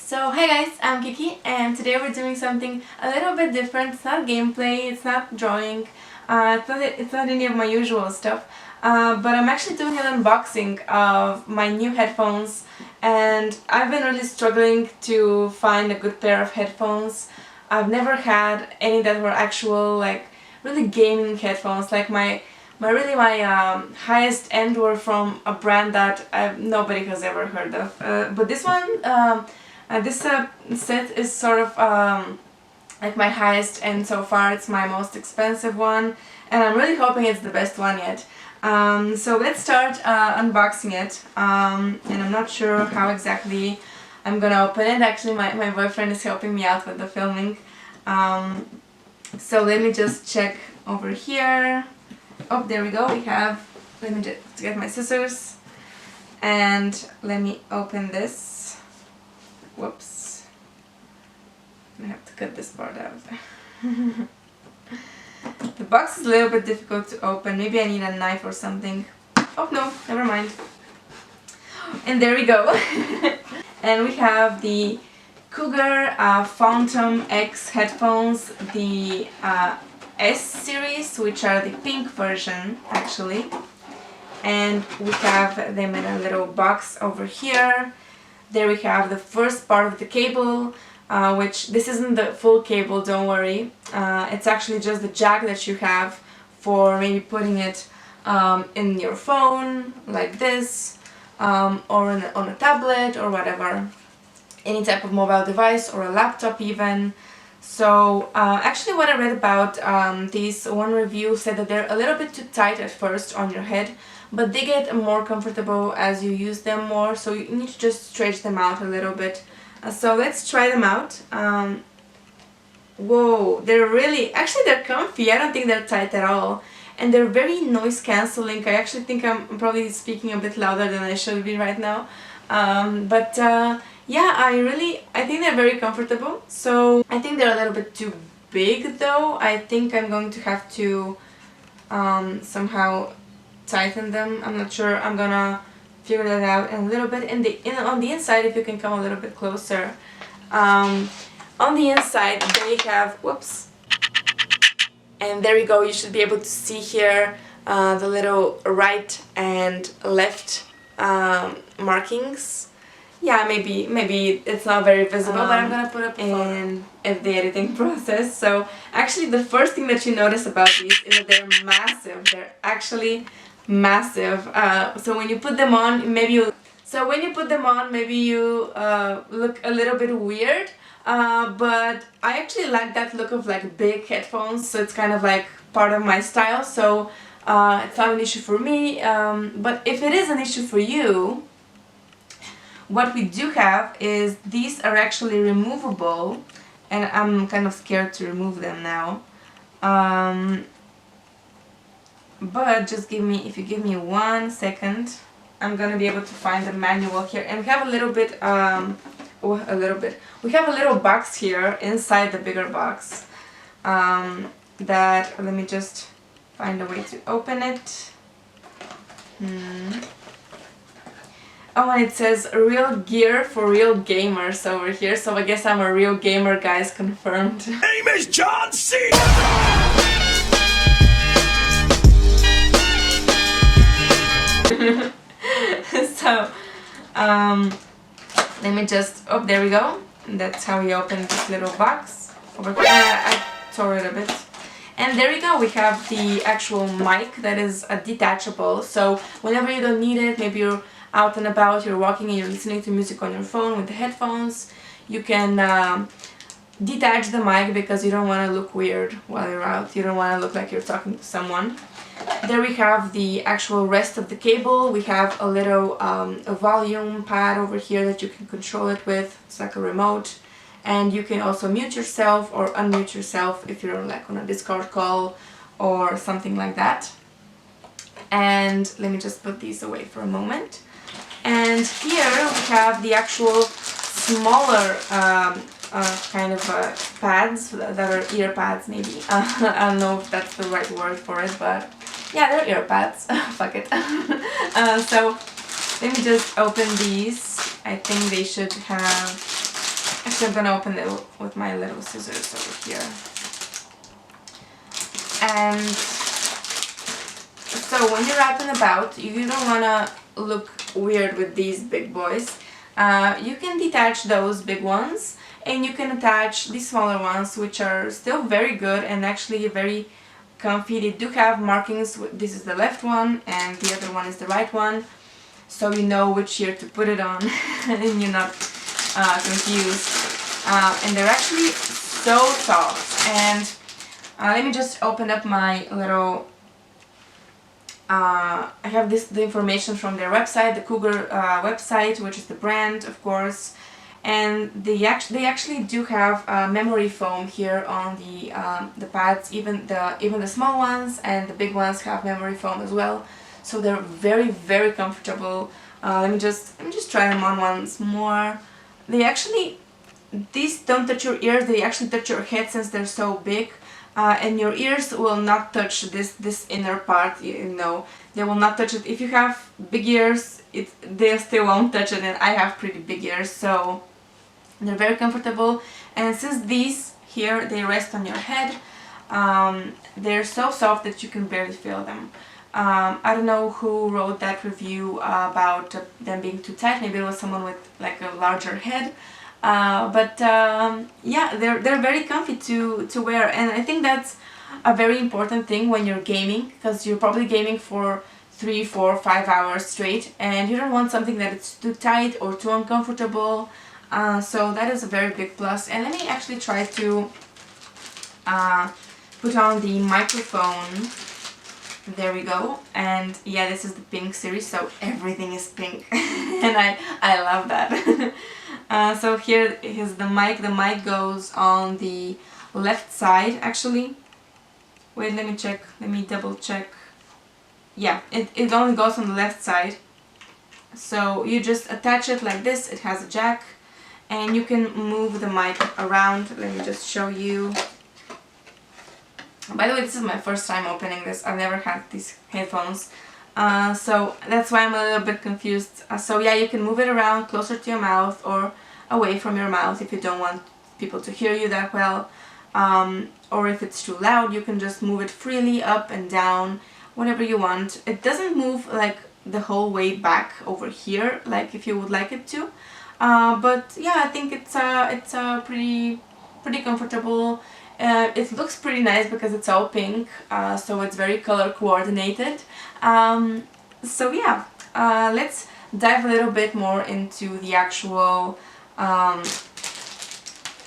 So hi guys, I'm Kiki and today we're doing something a little bit different. It's not gameplay, it's not drawing, it's not any of my usual stuff, but I'm actually doing an unboxing of my new headphones, and I've been really struggling to find a good pair of headphones. I've never had any that were actual, like, really gaming headphones. Like my highest end were from a brand that nobody has ever heard of. But this one, this set is sort of like my highest end so far. It's my most expensive one, and I'm really hoping it's the best one yet. So let's start unboxing it, and I'm not sure how exactly I'm gonna open it. Actually, my boyfriend is helping me out with the filming. So let me just check over here. Oh, there we go. Let me just get my scissors and let me open this. Whoops. I have to cut this part out. The box is a little bit difficult to open. Maybe I need a knife or something. Oh no, never mind. And there we go. And we have the Cougar Phontum X headphones, the S series, which are the pink version actually, and we have them in a little box over here. There we have the first part of the cable, which this isn't the full cable, don't worry. It's actually just the jack that you have for maybe putting it in your phone like this, or on a tablet or whatever, any type of mobile device or a laptop even. So actually what I read about these, one review said that they're a little bit too tight at first on your head, but they get more comfortable as you use them more, so you need to just stretch them out a little bit. So let's try them out. Whoa, actually they're comfy. I don't think they're tight at all, and they're very noise cancelling. I actually think I'm probably speaking a bit louder than I should be right now, yeah, I think they're very comfortable. So I think they're a little bit too big though. I think I'm going to have to somehow tighten them. I'm not sure. I'm gonna figure that out in a little bit. On the inside, if you can come a little bit closer, on the inside they have, whoops, and there you go. You should be able to see here the little right and left markings. Yeah, maybe it's not very visible, but I'm gonna put up in the editing process. So actually the first thing that you notice about these is that they're massive. They're actually massive. So when you put them on, maybe you look a little bit weird, but I actually like that look of like big headphones, so it's kind of like part of my style. So it's not an issue for me, but if it is an issue for you, what we do have is these are actually removable, and I'm kind of scared to remove them now. But if you give me 1 second, I'm gonna be able to find the manual here. And we have a little bit, we have a little box here inside the bigger box. Let me just find a way to open it. Oh, and it says real gear for real gamers over here, so I guess I'm a real gamer, guys, confirmed. Name is John C. So, let me just, oh, there we go. That's how we open this little box. Over here, I tore it a bit. And there we go, we have the actual mic that is a detachable, so whenever you don't need it, maybe you're out and about, you're walking and you're listening to music on your phone with the headphones, you can detach the mic because you don't want to look weird while you're out. You don't want to look like you're talking to someone. There we have the actual rest of the cable. We have a little a volume pad over here that you can control it with. It's like a remote. And you can also mute yourself or unmute yourself if you're like on a Discord call or something like that. And let me just put these away for a moment. And here we have the actual smaller kind of pads that are ear pads, maybe. I don't know if that's the right word for it, but yeah, they're ear pads. Fuck it. So let me just open these. I think they should have Actually, I'm gonna open it with my little scissors over here. And so when you're out and about, you don't wanna look weird with these big boys. You can detach those big ones, and you can attach the smaller ones, which are still very good and actually very comfy. They do have markings. This is the left one and the other one is the right one, so you know which ear to put it on and you're not confused. And they're actually so soft. And let me just open up my little I have the information from their website, the Cougar website, which is the brand, of course. And they actually do have memory foam here on the pads. Even the small ones and the big ones have memory foam as well. So they're very, very comfortable. Let me just try them on once more. These don't touch your ears. They actually touch your head since they're so big. And your ears will not touch this inner part, you know. They will not touch it. If you have big ears, they still won't touch it, and I have pretty big ears, so they're very comfortable. And since these here, they rest on your head, they're so soft that you can barely feel them. I don't know who wrote that review about them being too tight. Maybe it was someone with like a larger head. Yeah, they're very comfy to wear, and I think that's a very important thing when you're gaming, because you're probably gaming for 3, 4, 5 hours straight, and you don't want something that is too tight or too uncomfortable. So that is a very big plus. And let me actually try to put on the microphone. There we go. And yeah, this is the pink series, so everything is pink and I love that. So here is the mic. The mic goes on the left side, actually. Wait, let me check. Let me double check. Yeah, it only goes on the left side. So you just attach it like this. It has a jack, and you can move the mic around. Let me just show you. By the way, this is my first time opening this. I've never had these headphones. So that's why I'm a little bit confused. So yeah, you can move it around closer to your mouth or away from your mouth if you don't want people to hear you that well. Or if it's too loud, you can just move it freely up and down, whatever you want. It doesn't move like the whole way back over here, like if you would like it to. But yeah, I think it's pretty comfortable. It looks pretty nice because it's all pink, so it's very color coordinated. So yeah, let's dive a little bit more into the actual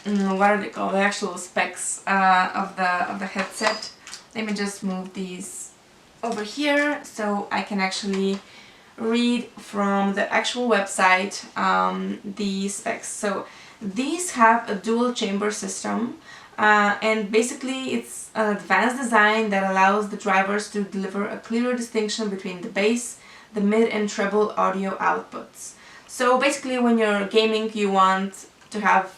what are they called? The actual specs of the headset. Let me just move these over here so I can actually read from the actual website the specs. So these have a dual chamber system, and basically it's an advanced design that allows the drivers to deliver a clearer distinction between the bass, the mid and treble audio outputs. So basically when you're gaming, you want to have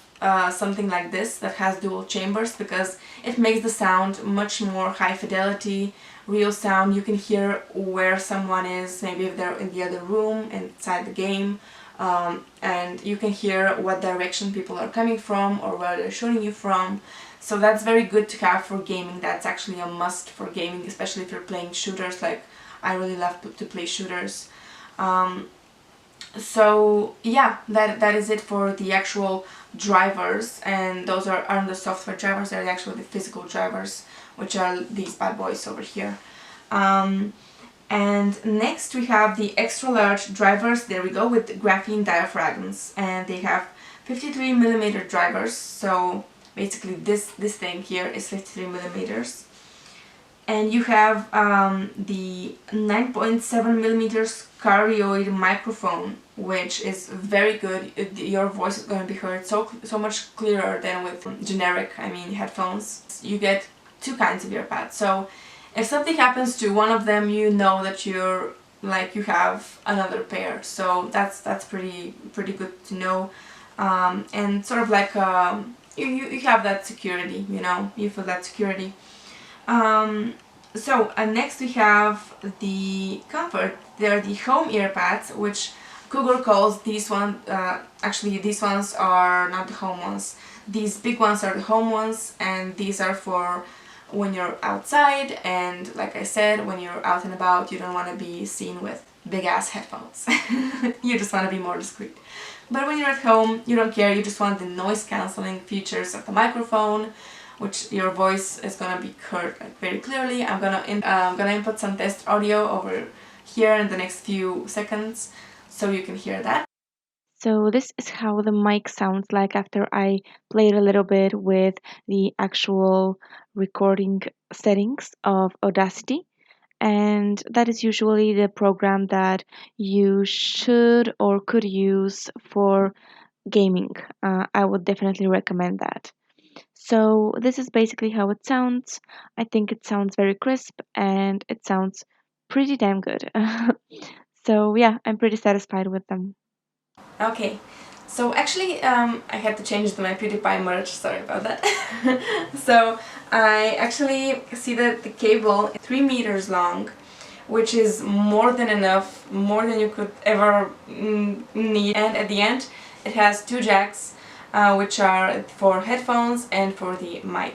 something like this that has dual chambers, because it makes the sound much more high fidelity, real sound. You can hear where someone is, maybe if they're in the other room inside the game, and you can hear what direction people are coming from or where they're shooting you from. So that's very good to have for gaming. That's actually a must for gaming, especially if you're playing shooters. Like, I really love to play shooters. So yeah, that is it for the actual drivers, and those aren't the software drivers, they're actually the physical drivers, which are these bad boys over here. And next we have the extra large drivers. There we go, with graphene diaphragms, and they have 53mm drivers. So basically this thing here is 53 millimeters. And you have the 9.7mm cardioid microphone, which is very good. Your voice is going to be heard so much clearer than with generic, headphones. You get two kinds of earpads. So if something happens to one of them, you know that you have another pair. So that's pretty good to know. And sort of like you have that security, you know, you feel that security. So next we have the comfort. They're the home earpads, which Cougar calls these ones, actually these ones are not the home ones. These big ones are the home ones, and these are for when you're outside, and like I said, when you're out and about, you don't want to be seen with big ass headphones. You just want to be more discreet. But when you're at home, you don't care, you just want the noise cancelling features of the microphone, which your voice is gonna be heard like very clearly. I'm gonna input some test audio over here in the next few seconds so you can hear that. So this is how the mic sounds like after I played a little bit with the actual recording settings of Audacity. And that is usually the program that you should or could use for gaming. I would definitely recommend that. So this is basically how it sounds. I think it sounds very crisp and it sounds pretty damn good. So yeah, I'm pretty satisfied with them. Okay, so actually I had to change my PewDiePie merch, sorry about that. So I actually see that the cable is 3 meters long, which is more than enough, more than you could ever need. And at the end it has 2 jacks, which are for headphones and for the mic.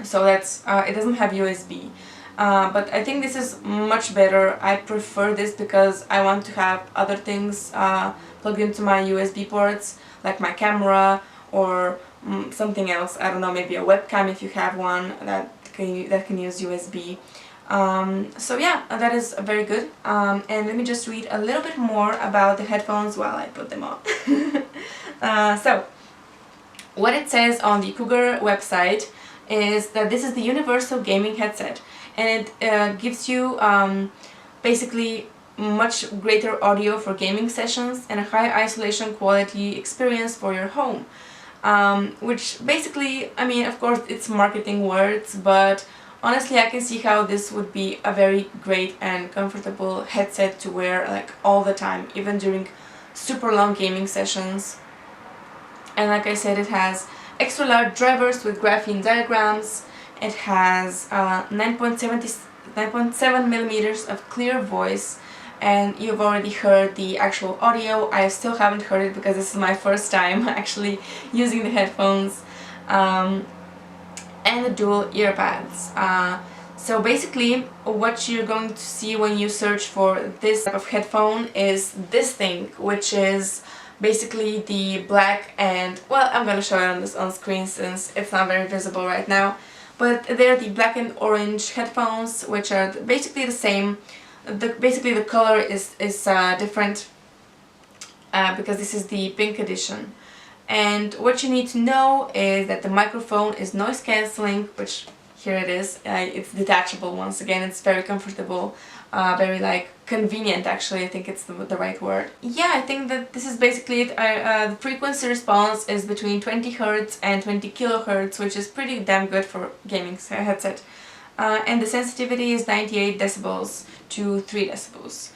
So that's it doesn't have USB. But I think this is much better. I prefer this because I want to have other things plugged into my USB ports, like my camera or something else. I don't know, maybe a webcam if you have one that can use USB. So yeah, that is very good. And let me just read a little bit more about the headphones while I put them on. So what it says on the Cougar website is that this is the universal gaming headset, and it gives you basically much greater audio for gaming sessions and a high isolation quality experience for your home. Which basically, I mean, of course it's marketing words, but honestly I can see how this would be a very great and comfortable headset to wear like all the time, even during super long gaming sessions. And like I said, it has extra large drivers with graphene diagrams. It has 9.7 millimeters of clear voice, and you've already heard the actual audio. I still haven't heard it because this is my first time actually using the headphones, and the dual earpads. So basically what you're going to see when you search for this type of headphone is this thing, which is basically the black and, well, I'm gonna show it on screen since it's not very visible right now, but they're the black and orange headphones, which are basically the same. Basically the color is different because this is the pink edition. And what you need to know is that the microphone is noise cancelling, which here it is. It's detachable once again. It's very comfortable, very like convenient actually. I think it's the right word. Yeah, I think that this is basically it. The frequency response is between 20 Hz and 20 kHz, which is pretty damn good for gaming headset. And the sensitivity is 98 decibels to 3 decibels.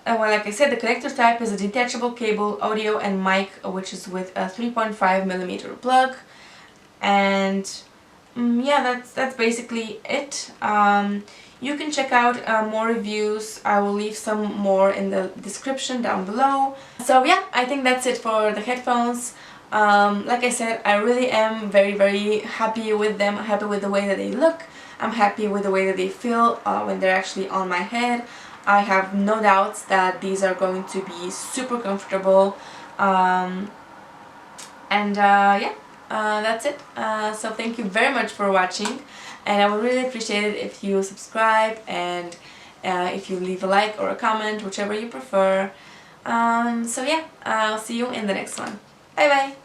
Well, like I said, the connector type is a detachable cable, audio and mic, which is with a 3.5 millimeter plug. And yeah, that's basically it. You can check out more reviews. I will leave some more in the description down below. So yeah, I think that's it for the headphones. Like I said, I really am very happy with them. I'm happy with the way that they look. I'm happy with the way that they feel when they're actually on my head. I have no doubts that these are going to be super comfortable. Yeah, that's it. So thank you very much for watching, and I would really appreciate it if you subscribe and if you leave a like or a comment, whichever you prefer. So yeah, I'll see you in the next one. Bye bye!